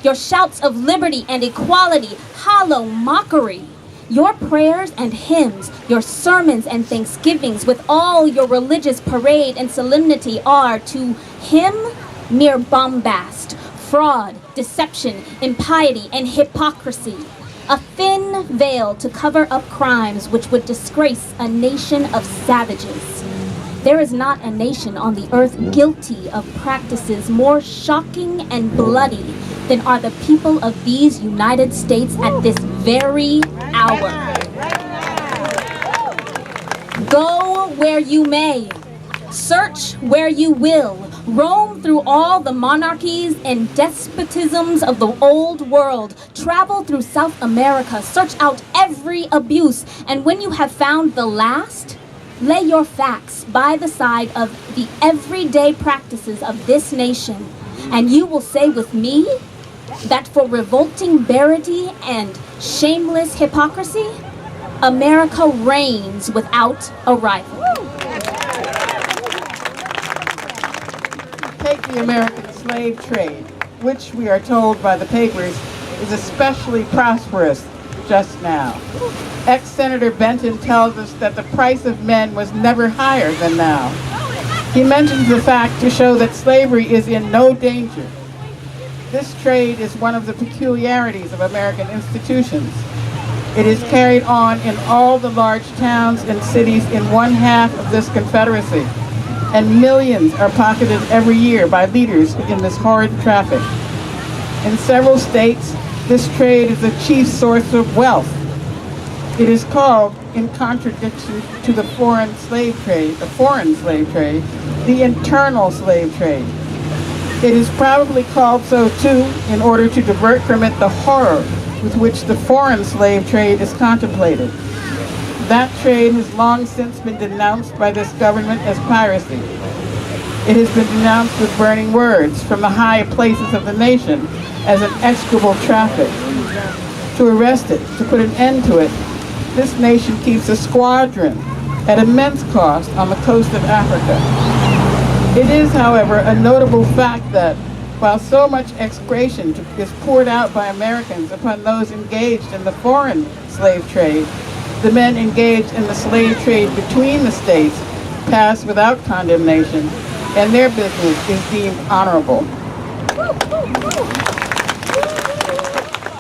Your shouts of liberty and equality, hollow mockery. Your prayers and hymns, your sermons and thanksgivings, with all your religious parade and solemnity are, to him, mere bombast, fraud, deception, impiety, and hypocrisy. A thin veil to cover up crimes which would disgrace a nation of savages. There is not a nation on the earth guilty of practices more shocking and bloody than are the people of these United States at this very hour. Go where you may, search where you will, roam through all the monarchies and despotisms of the old world, travel through South America, search out every abuse, and when you have found the last, lay your facts by the side of the everyday practices of this nation, and you will say with me that for revolting barbarity and shameless hypocrisy, America reigns without a rival. Take the American slave trade, which we are told by the papers is especially prosperous just now. Ex-Senator Benton tells us that the price of men was never higher than now. He mentions the fact to show that slavery is in no danger. This trade is one of the peculiarities of American institutions. It is carried on in all the large towns and cities in one half of this Confederacy, and millions are pocketed every year by leaders in this horrid traffic. In several states, this trade is the chief source of wealth. It is called, in contradiction to the foreign slave trade, the internal slave trade. It is probably called so too in order to divert from it the horror with which the foreign slave trade is contemplated. That trade has long since been denounced by this government as piracy. It has been denounced with burning words from the high places of the nation as an execrable traffic. To arrest it, to put an end to it, this nation keeps a squadron at immense cost on the coast of Africa. It is, however, a notable fact that while so much execration is poured out by Americans upon those engaged in the foreign slave trade, the men engaged in the slave trade between the states pass without condemnation, and their business is deemed honorable.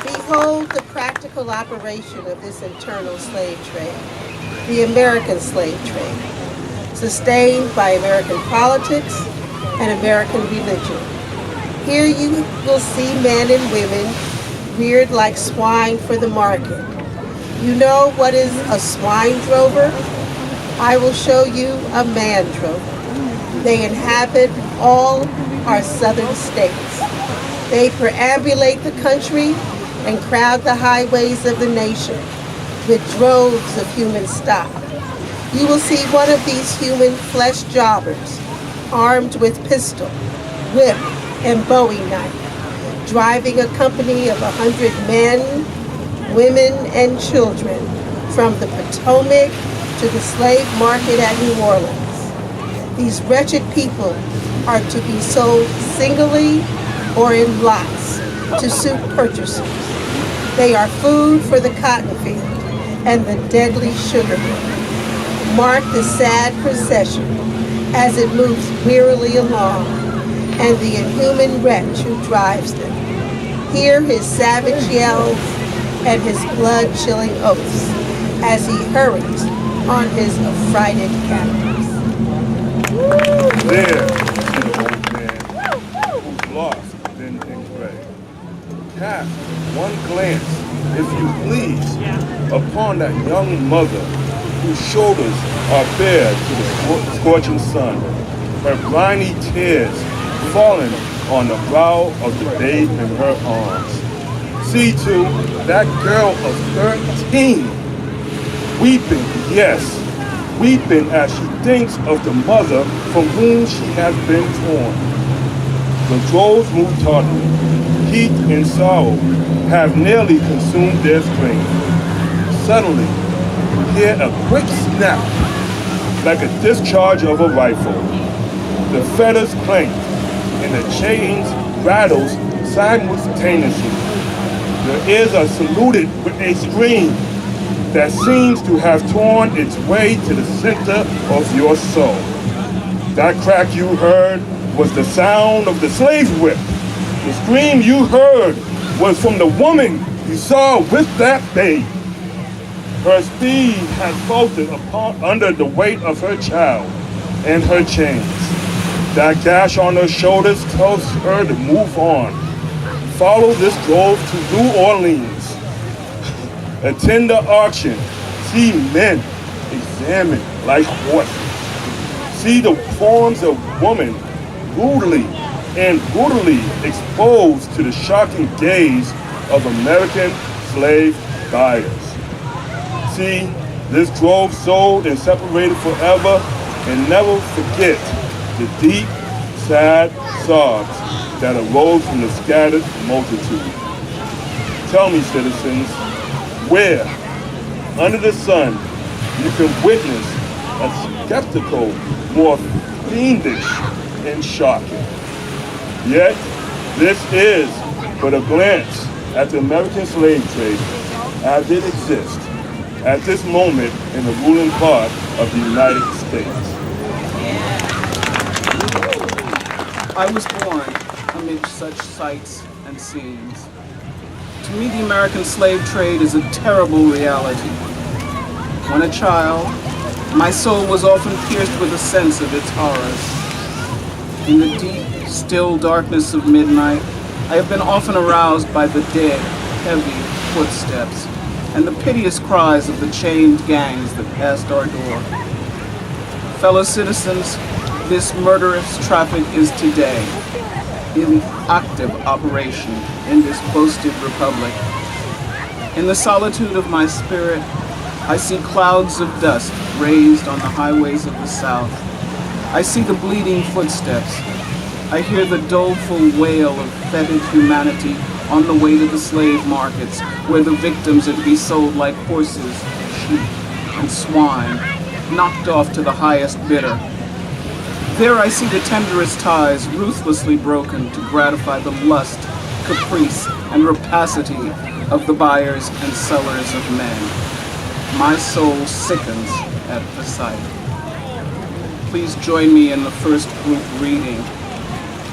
Behold the practical operation of this internal slave trade, the American slave trade, sustained by American politics and American religion. Here you will see men and women reared like swine for the market. You know what is a swine drover? I will show you a man drover. They inhabit all our southern states. They perambulate the country and crowd the highways of the nation with droves of human stock. You will see one of these human flesh jobbers, armed with pistol, whip, and bowie knife, driving a company of 100 men, women, and children from the Potomac to the slave market at New Orleans. These wretched people are to be sold singly or in lots to suit purchasers. They are food for the cotton field and the deadly sugar mill. Mark the sad procession as it moves wearily along, and the inhuman wretch who drives them. Hear his savage yells and his blood-chilling oaths as he hurries on his affrighted captives. There is an old man who's lost within Inkwell. Cast one glance, if you please, upon that young mother whose shoulders are bare to the scorching sun, her briny tears falling on the brow of the babe in her arms. See too, that girl of 13, weeping, yes, weeping as she thinks of the mother from whom she has been torn. The droves move tardily. Heat and sorrow have nearly consumed their strength. Suddenly, hear a quick snap, like a discharge of a rifle. The fetters clank, and the chains rattles simultaneously. There is a saluted with a scream that seems to have torn its way to the center of your soul. That crack you heard was the sound of the slave whip. The scream you heard was from the woman you saw with that babe. Her speed had faltered under the weight of her child and her chains. That gash on her shoulders tells her to move on. Follow this drove to New Orleans. Attend the auction. See men examined like horses. See the forms of women brutally exposed to the shocking gaze of American slave buyers. See this drove sold and separated forever, and never forget the deep, sad sobs that arose from the scattered multitude. Tell me, citizens, where, under the sun, you can witness a spectacle more fiendish and shocking. Yet, this is but a glance at the American slave trade as it exists at this moment in the ruling part of the United States. I was born amid such sights and scenes. To me, the American slave trade is a terrible reality. When a child, my soul was often pierced with a sense of its horrors. In the deep, still darkness of midnight, I have been often aroused by the dead, heavy footsteps and the piteous cries of the chained gangs that passed our door. Fellow citizens, this murderous traffic is today in active operation in this boasted republic. In the solitude of my spirit, I see clouds of dust raised on the highways of the South. I see the bleeding footsteps. I hear the doleful wail of fetid humanity on the way to the slave markets, where the victims are to be sold like horses, sheep, and swine, knocked off to the highest bidder. There I see the tenderest ties ruthlessly broken to gratify the lust, caprice, and rapacity of the buyers and sellers of men. My soul sickens at the sight. Please join me in the first group reading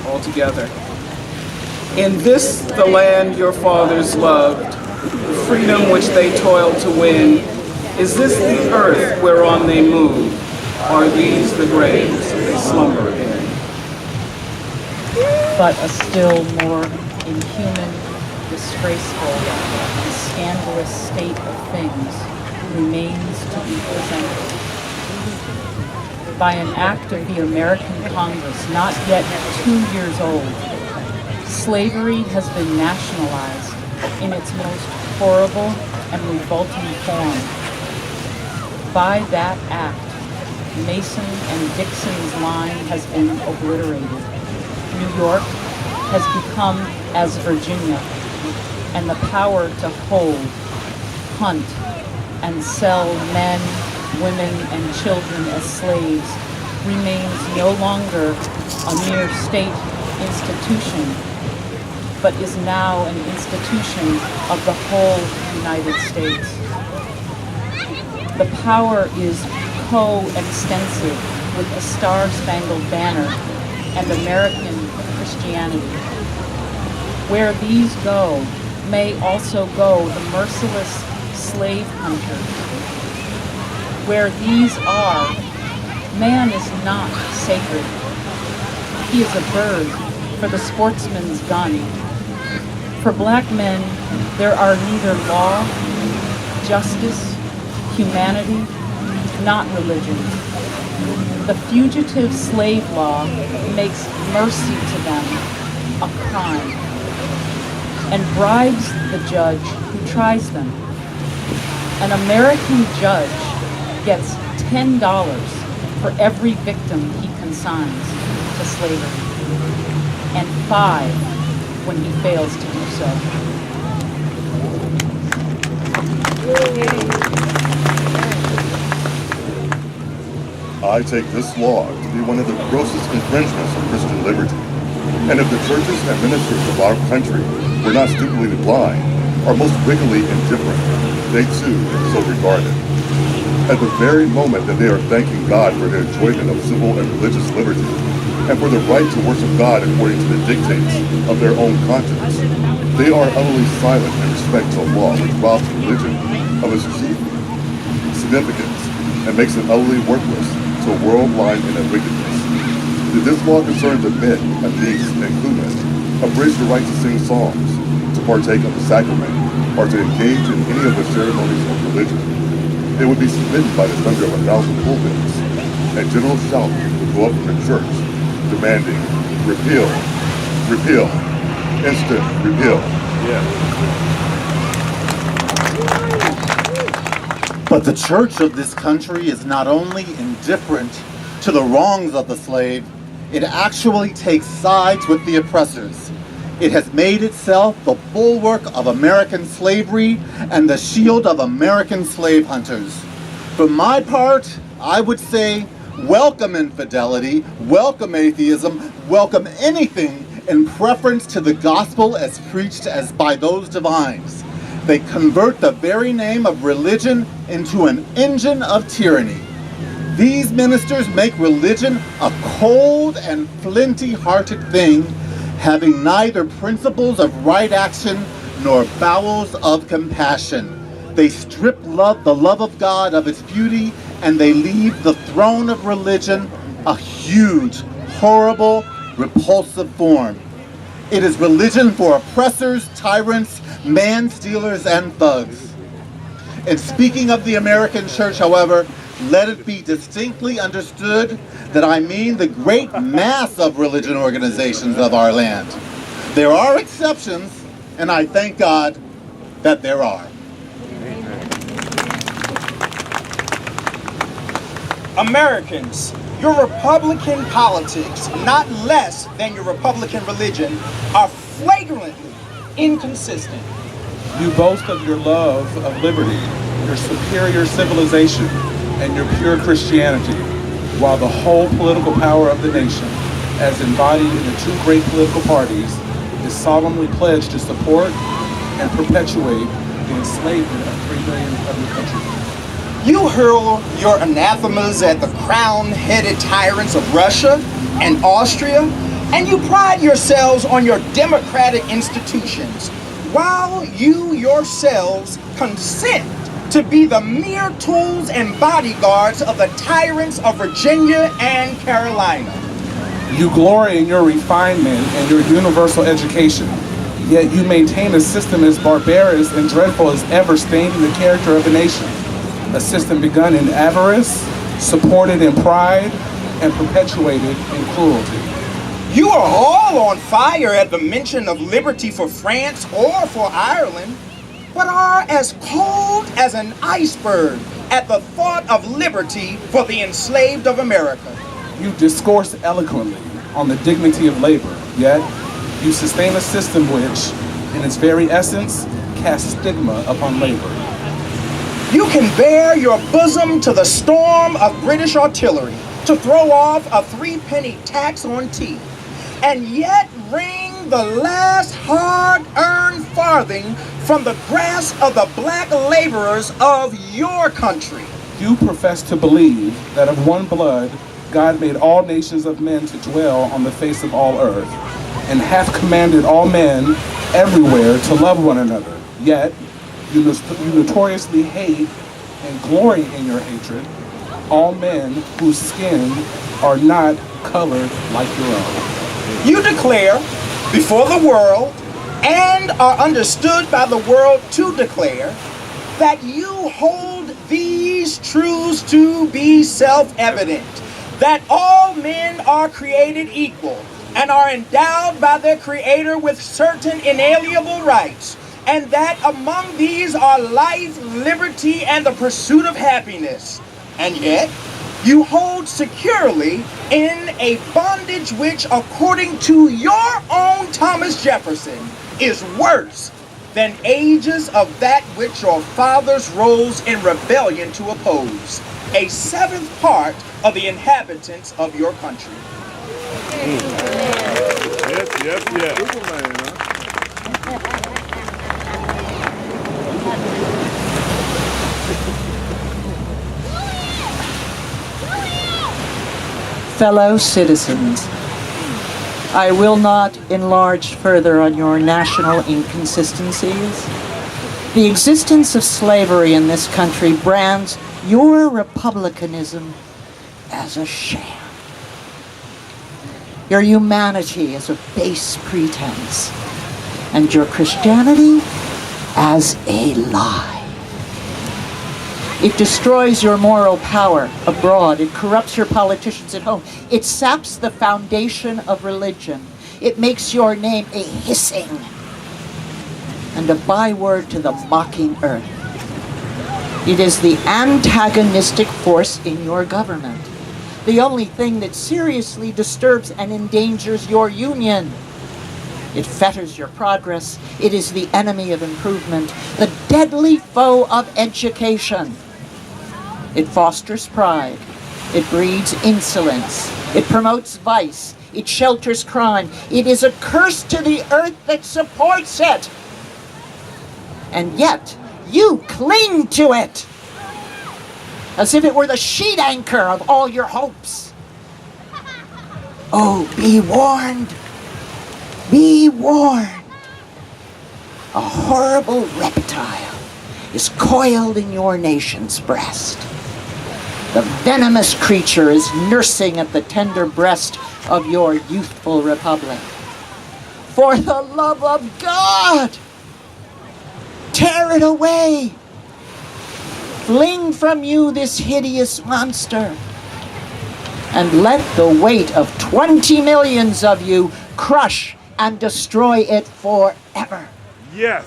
all together. In this, the land your fathers loved, the freedom which they toiled to win, is this the earth whereon they move? Are these the graves they slumber in? But a still more inhuman, disgraceful, and scandalous state of things remains to be presented. By an act of the American Congress not yet 2 years old, slavery has been nationalized in its most horrible and revolting form. By that act, Mason and Dixon's line has been obliterated. New York has become as Virginia, and the power to hold, hunt, and sell men, women, and children as slaves remains no longer a mere state institution, but is now an institution of the whole United States. The power is co-extensive with the Star-Spangled Banner and American Christianity. Where these go, may also go the merciless slave hunters. Where these are, man is not sacred. He is a bird for the sportsman's gun. For black men, there are neither law, justice, humanity, not religion. The fugitive slave law makes mercy to them a crime and bribes the judge who tries them. An American judge gets $10 for every victim he consigns to slavery, and $5 when he fails to do so. I take this law to be one of the grossest infringements of Christian liberty. And if the churches and ministers of our country were not stupidly blind, or most wickedly indifferent, they too so regarded. At the very moment that they are thanking God for their enjoyment of civil and religious liberty, and for the right to worship God according to the dictates of their own conscience, they are utterly silent in respect to a law which robs religion of its chief significance and makes it utterly worthless to a world blind in their wickedness. If this law concerns the men, and beasts, and crewmen, abridge the right to sing songs, to partake of the sacrament, or to engage in any of the ceremonies of religion, it would be submitted by the thunder of 1,000 pulpits, and general shout would go up from the church, demanding, repeal, repeal, instant repeal. But the church of this country is not only indifferent to the wrongs of the slave, it actually takes sides with the oppressors. It has made itself the bulwark of American slavery and the shield of American slave hunters. For my part, I would say, welcome infidelity, welcome atheism, welcome anything in preference to the gospel as preached as by those divines. They convert the very name of religion into an engine of tyranny. These ministers make religion a cold and flinty-hearted thing, having neither principles of right action nor bowels of compassion. They strip the love of God of its beauty, and they leave the throne of religion a huge, horrible, repulsive form. It is religion for oppressors, tyrants, man-stealers, and thugs. In speaking of the American church, however, let it be distinctly understood that I mean the great mass of religion organizations of our land. There are exceptions, and I thank God that there are. Americans, your Republican politics, not less than your Republican religion, are flagrantly inconsistent. You boast of your love of liberty, your superior civilization, and your pure Christianity, while the whole political power of the nation, as embodied in the two great political parties, is solemnly pledged to support and perpetuate the enslavement of 3 million of your countrymen. You hurl your anathemas at the crown-headed tyrants of Russia and Austria, and you pride yourselves on your democratic institutions, while you yourselves consent to be the mere tools and bodyguards of the tyrants of Virginia and Carolina. You glory in your refinement and your universal education, yet you maintain a system as barbarous and dreadful as ever stained in the character of a nation. A system begun in avarice, supported in pride, and perpetuated in cruelty. You are all on fire at the mention of liberty for France or for Ireland, but are as cold as an iceberg at the thought of liberty for the enslaved of America. You discourse eloquently on the dignity of labor, yet you sustain a system which, in its very essence, casts stigma upon labor. You can bare your bosom to the storm of British artillery to throw off a 3-penny tax on tea, and yet wring the last hard-earned farthing from the grasp of the black laborers of your country. You profess to believe that of one blood God made all nations of men to dwell on the face of all earth, and hath commanded all men everywhere to love one another. Yet you notoriously hate and glory in your hatred all men whose skin are not colored like your own. You declare before the world, and are understood by the world to declare, that you hold these truths to be self-evident, that all men are created equal and are endowed by their Creator with certain inalienable rights, and that among these are life, liberty, and the pursuit of happiness. And yet, you hold securely in a bondage which, according to your own Thomas Jefferson, is worse than ages of that which your fathers rose in rebellion to oppose, a 7th part of the inhabitants of your country. Amen. Yes. Superman, huh? Fellow citizens, I will not enlarge further on your national inconsistencies. The existence of slavery in this country brands your republicanism as a sham. Your humanity as a base pretense, and your Christianity as a lie. It destroys your moral power abroad. It corrupts your politicians at home. It saps the foundation of religion. It makes your name a hissing and a byword to the mocking earth. It is the antagonistic force in your government, the only thing that seriously disturbs and endangers your union. It fetters your progress. It is the enemy of improvement, the deadly foe of education. It fosters pride. It breeds insolence. It promotes vice. It shelters crime. It is a curse to the earth that supports it. And yet, you cling to it as if it were the sheet anchor of all your hopes. Oh, be warned. Be warned. A horrible reptile is coiled in your nation's breast. The venomous creature is nursing at the tender breast of your youthful republic. For the love of God, tear it away. Fling from you this hideous monster, and let the weight of 20 millions of you crush and destroy it forever. Yes.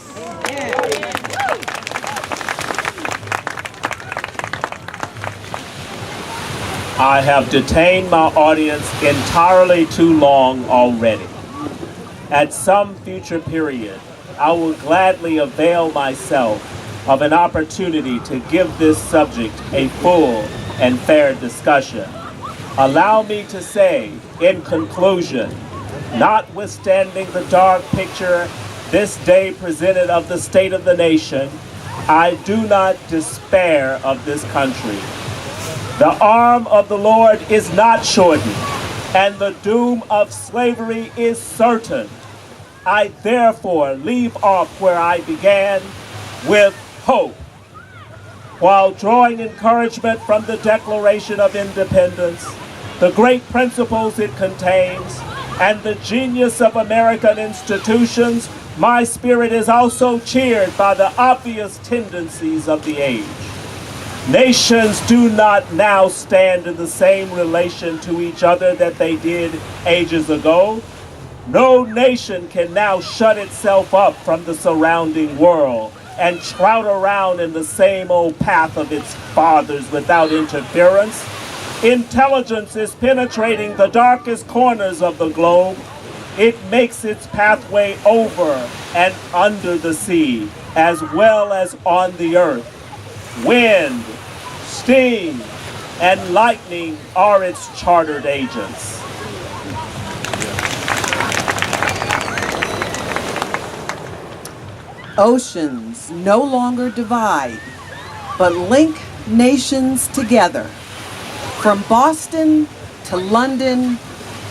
I have detained my audience entirely too long already. At some future period, I will gladly avail myself of an opportunity to give this subject a full and fair discussion. Allow me to say, in conclusion, notwithstanding the dark picture this day presented of the state of the nation, I do not despair of this country. The arm of the Lord is not shortened, and the doom of slavery is certain. I therefore leave off where I began, with hope, while drawing encouragement from the Declaration of Independence, the great principles it contains, and the genius of American institutions. My spirit is also cheered by the obvious tendencies of the age. Nations do not now stand in the same relation to each other that they did ages ago. No nation can now shut itself up from the surrounding world and trout around in the same old path of its fathers without interference. Intelligence is penetrating the darkest corners of the globe. It makes its pathway over and under the sea, as well as on the earth. Wind, steam, and lightning are its chartered agents. Oceans no longer divide, but link nations together. From Boston to London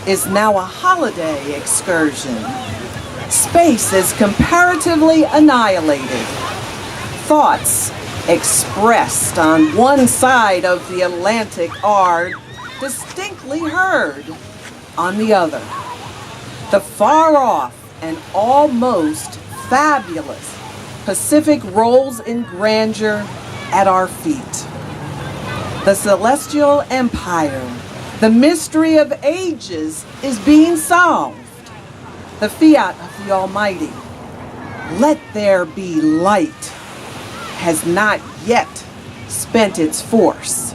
is now a holiday excursion. Space is comparatively annihilated. Thoughts expressed on one side of the Atlantic are distinctly heard on the other. The far-off and almost fabulous Pacific rolls in grandeur at our feet. The celestial empire, the mystery of ages, is being solved. The fiat of the Almighty, let there be light, has not yet spent its force.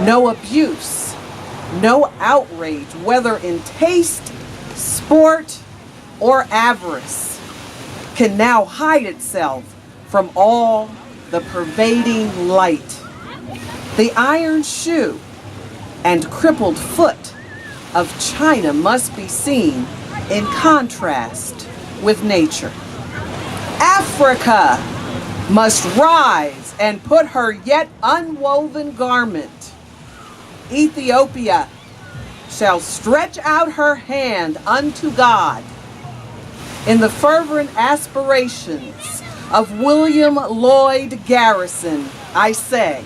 No abuse, no outrage, whether in taste, sport, or avarice, can now hide itself from all the pervading light. The iron shoe and crippled foot of China must be seen in contrast with nature. Africa must rise and put her yet unwoven garment. Ethiopia shall stretch out her hand unto God in the fervent aspirations of William Lloyd Garrison, I say,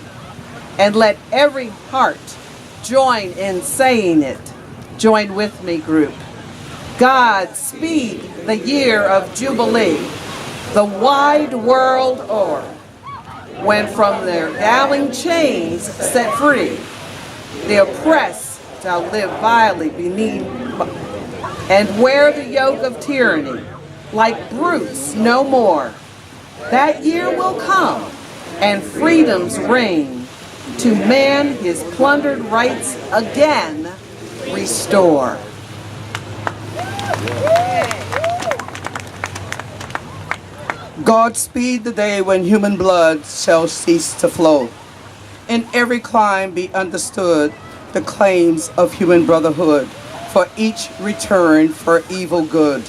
and let every heart join in saying it. Join with me, group. God speed the year of Jubilee, the wide world o'er, when from their galling chains set free, the oppressed shall live vilely beneath, and wear the yoke of tyranny like brutes no more. That year will come, and freedom's reign to man his plundered rights again restore. God speed the day when human blood shall cease to flow. In every clime be understood the claims of human brotherhood, for each return for evil good.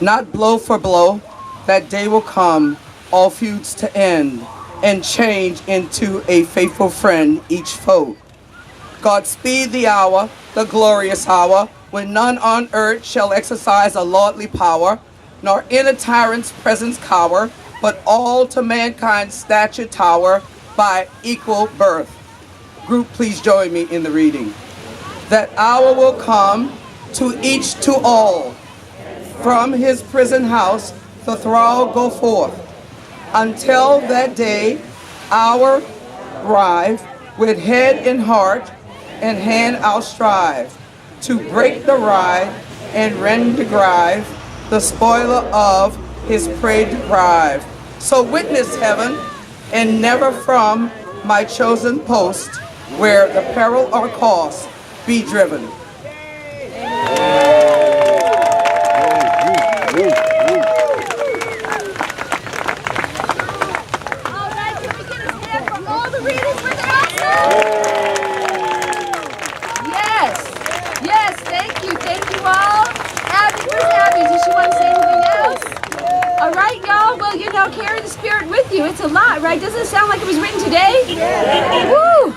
Not blow for blow, that day will come, all feuds to end, and change into a faithful friend each foe. God speed the hour, the glorious hour, when none on earth shall exercise a lordly power, nor in a tyrant's presence cower, but all to mankind's stature tower by equal birth. Group, please join me in the reading. That hour will come, to each to all. From his prison house the thrall go forth. Until that day, hour arrive, with head and heart and hand I'll strive to break the ride and rend the grive, the spoiler of his prey deprived. So witness heaven, and never from my chosen post, where the peril or cost be driven. Yes, thank you all. Abby, where's Abby? Does she want to say anything else? All right, y'all, well, you know, carry the Spirit with you. It's a lot, right? Doesn't it sound like it was written today? Woo!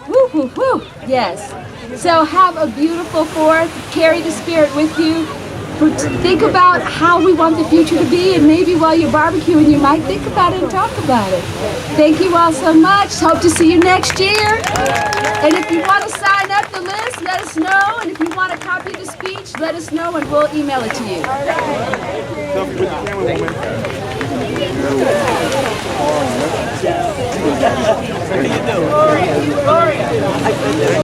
Woo, woo, woo. Yes. So have a beautiful 4th. Carry the Spirit with you. Think about how we want the future to be, and maybe while you're barbecuing, you might think about it and talk about it. Thank you all so much. Hope to see you next year. And if you want to sign up the list, let us know. And if you want a copy of the speech, let us know, and we'll email it to you.